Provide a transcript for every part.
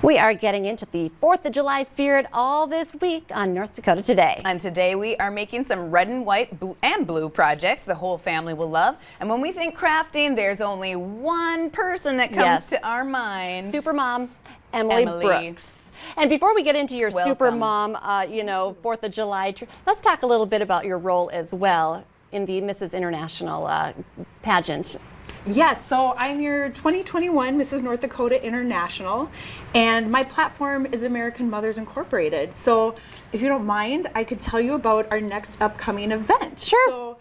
We are getting into the 4th of July spirit all this week on North Dakota Today. And today we are making some red and white and blue projects the whole family will love. And when we think crafting, there's only one person that comes to our mind. Supermom Emily Brooks. And before we get into your Supermom, 4th of July, let's talk a little bit about your role as well in the Mrs. International pageant. Yes, so I'm your 2021 Mrs. North Dakota International, and my platform is American Mothers Incorporated. So if you don't mind, I could tell you about our next upcoming event. Sure. So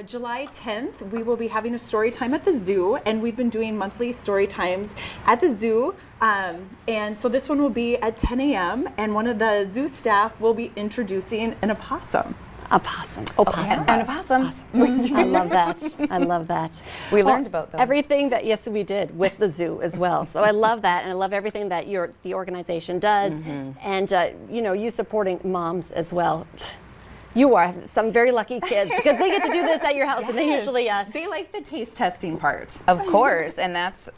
July 10th, we will be having a story time at the zoo, and we've been doing monthly story times at the zoo. And so this one will be at 10 a.m., and one of the zoo staff will be introducing an opossum. Opossum. An opossum. I love that. I love that. We learned about those. Everything that, yes, we did with the zoo as well. So I love that, and I love everything that the organization does, and you supporting moms as well. You are some very lucky kids because they get to do this at your house, and they usually they like the taste testing part. Of course, and that's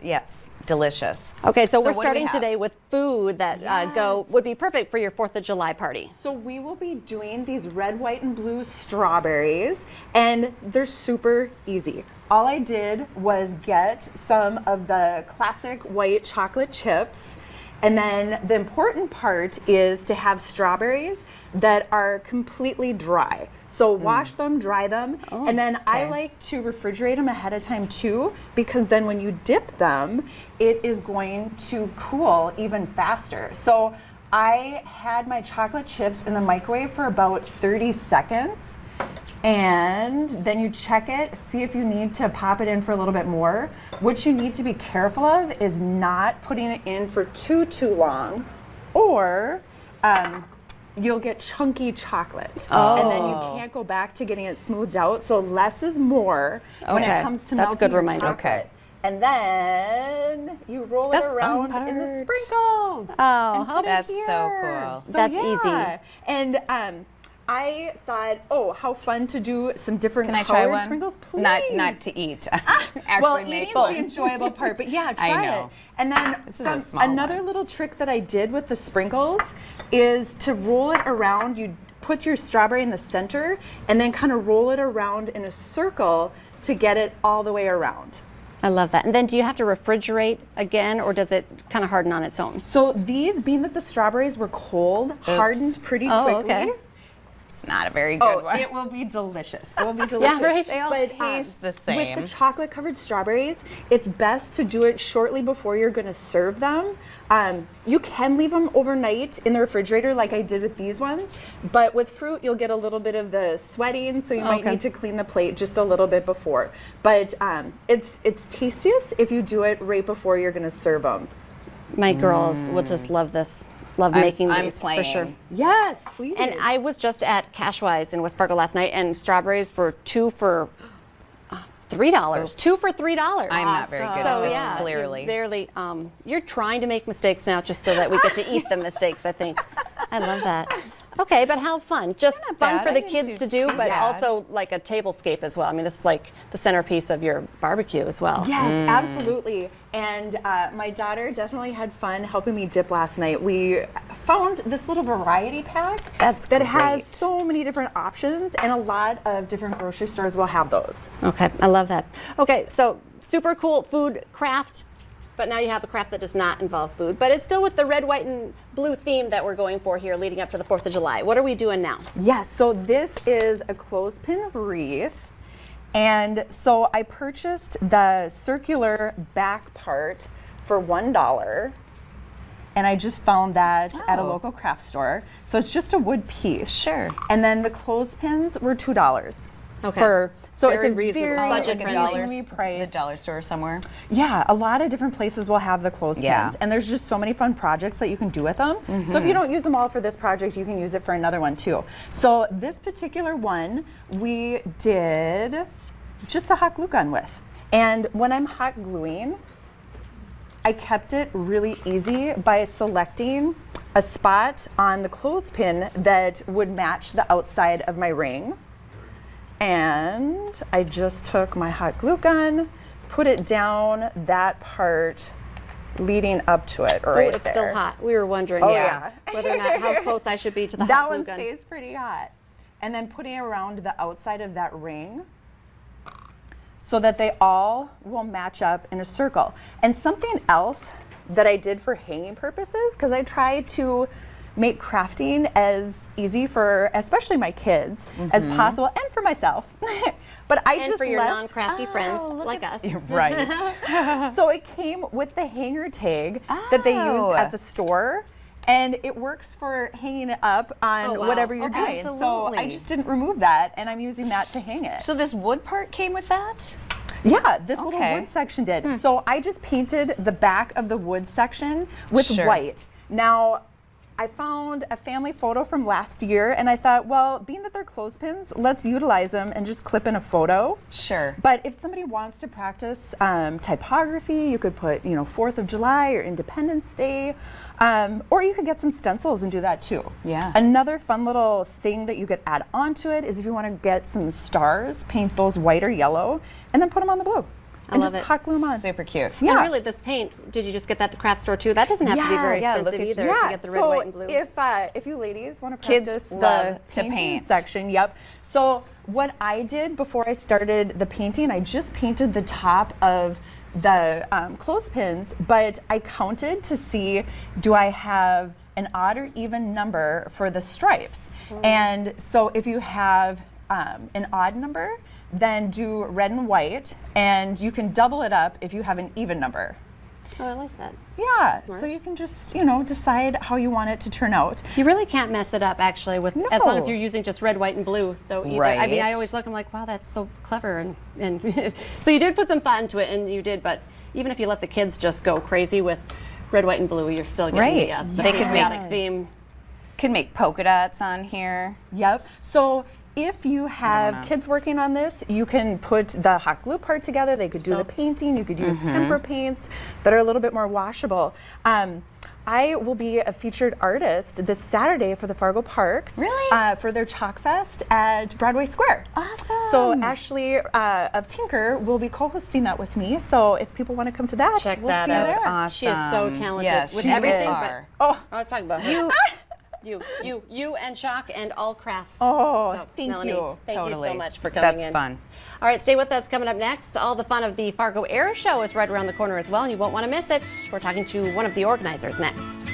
delicious. Okay, so we're starting today with food that would be perfect for your 4th of July party. So we will be doing these red, white, and blue strawberries, and they're super easy. All I did was get some of the classic white chocolate chips, and then the important part is to have strawberries that are completely dry. So wash them, dry them, and then I like to refrigerate them ahead of time too, because then when you dip them, it is going to cool even faster. So I had my chocolate chips in the microwave for about 30 seconds, and then you check it, see if you need to pop it in for a little bit more. What you need to be careful of is not putting it in for too long, or you'll get chunky chocolate, and then you can't go back to getting it smoothed out. So less is more when it comes to melting your chocolate. Okay. And then you roll it around in the sprinkles. Oh, that's so cool. So, that's easy. And I thought, how fun to do some different colored try one? sprinkles. Please. Not to eat. Actually, well, make eating's fun. the enjoyable part, but yeah, try it. And then another little trick that I did with the sprinkles is to roll it around. You put your strawberry in the center and then kind of roll it around in a circle to get it all the way around. I love that. And then do you have to refrigerate again, or does it kind of harden on its own? So these, being that the strawberries were cold, hardened pretty quickly. Okay. It's not a very good one. It will be delicious. It will be delicious. Yeah, right. They all taste the same. With the chocolate covered strawberries, it's best to do it shortly before you're going to serve them. You can leave them overnight in the refrigerator like I did with these ones, but with fruit you'll get a little bit of the sweating, so you might need to clean the plate just a little bit before. But it's tastiest if you do it right before you're going to serve them. My girls will just love this. Love making these for sure. Yes, please. And I was just at Cashwise in West Fargo last night, and strawberries were 2 for $3. Oops. 2 for $3. I'm not very good at this, clearly. You're trying to make mistakes now just so that we get to eat the mistakes, I think. I love that. Okay, but how fun. Just fun for the kids to do, but also like a tablescape as well. I mean, this is like the centerpiece of your barbecue as well. Yes, absolutely. And my daughter definitely had fun helping me dip last night. We found this little variety pack that has so many different options, and a lot of different grocery stores will have those. Okay, I love that. Okay, so super cool food craft. But now you have a craft that does not involve food, but it's still with the red, white, and blue theme that we're going for here leading up to the 4th of July. What are we doing now? Yes, so this is a clothespin wreath. And so I purchased the circular back part for $1. And I just found that at a local craft store. So it's just a wood piece. Sure. And then the clothespins were $2. Okay. So very it's a reasonable. very Budget reasonably priced. The dollar store somewhere. Yeah, a lot of different places will have the clothespins, and there's just so many fun projects that you can do with them. So if you don't use them all for this project, you can use it for another one too. So this particular one, we did just a hot glue gun with. And when I'm hot gluing, I kept it really easy by selecting a spot on the clothespin that would match the outside of my ring. And I just took my hot glue gun, put it down that part leading up to it Oh, right it's there. still hot. We were wondering yeah. whether or not how close I should be to the That hot glue one gun. stays pretty hot. And then putting it around the outside of that ring so that they all will match up in a circle. And something else that I did for hanging purposes, because I try to make crafting as easy for especially my kids as possible, and for myself. But I And just for your left non-crafty friends like us. Right. so it came with the hanger tag that they use at the store, and it works for hanging it up on Oh, wow. whatever you're Okay. doing. So I Absolutely. just didn't remove that, and I'm using that to hang it. So this wood part came with that? Yeah, this little Okay. wood section did. So I just painted the back of the wood section with Sure. white. Now, I found a family photo from last year, and I thought, well, being that they're clothespins, let's utilize them and just clip in a photo. Sure. But if somebody wants to practice typography, you could put, 4th of July or Independence Day, or you could get some stencils and do that too. Yeah. Another fun little thing that you could add onto it is if you want to get some stars, paint those white or yellow, and then put them on the blue. And love just it. hot glue them on. Super cute. Yeah. And really, this paint, did you just get that at the craft store too? That doesn't have to be very yeah, expensive look at either you. to get the red, so white, and blue. if you ladies want to Kids practice love the to painting paint. section, yep. So what I did before I started the painting, I just painted the top of the clothespins, but I counted to see, do I have an odd or even number for the stripes? And so if you have an odd number, then do red and white, and you can double it up if you have an even number. Oh, I like that. Yeah, Smart. so you can just, decide how you want it to turn out. You really can't mess it up, actually, with as long as No. you're using just red, white, and blue, though. Either. I mean, I Right. always look, I'm like, wow, that's so clever, and so you did put some thought into it, and you did. But even if you let the kids just go crazy with red, white, and blue, you're still getting Right. the They could make- patriotic theme. Could make polka dots on here. Yep. So if you have know. kids working on this, you can put the hot glue part together. They could do the Soap. painting. You could use temper paints that are a little bit more washable. I will be a featured artist this Saturday for the Fargo Parks. Really? For their Chalk Fest at Broadway Square. Awesome. So Ashley of Tinker will be co-hosting that with me. So if people want to come to that, Check we'll that see you out. there. That's awesome. She is so talented Yes, with she everything. is. Oh, I was talking about you. You and Chalk and all crafts. Oh, thank Melanie, you. Thank you Totally. so much for coming in. That's fun. All right, stay with us. Coming up next, all the fun of the Fargo Air Show is right around the corner as well, and you won't want to miss it. We're talking to one of the organizers next.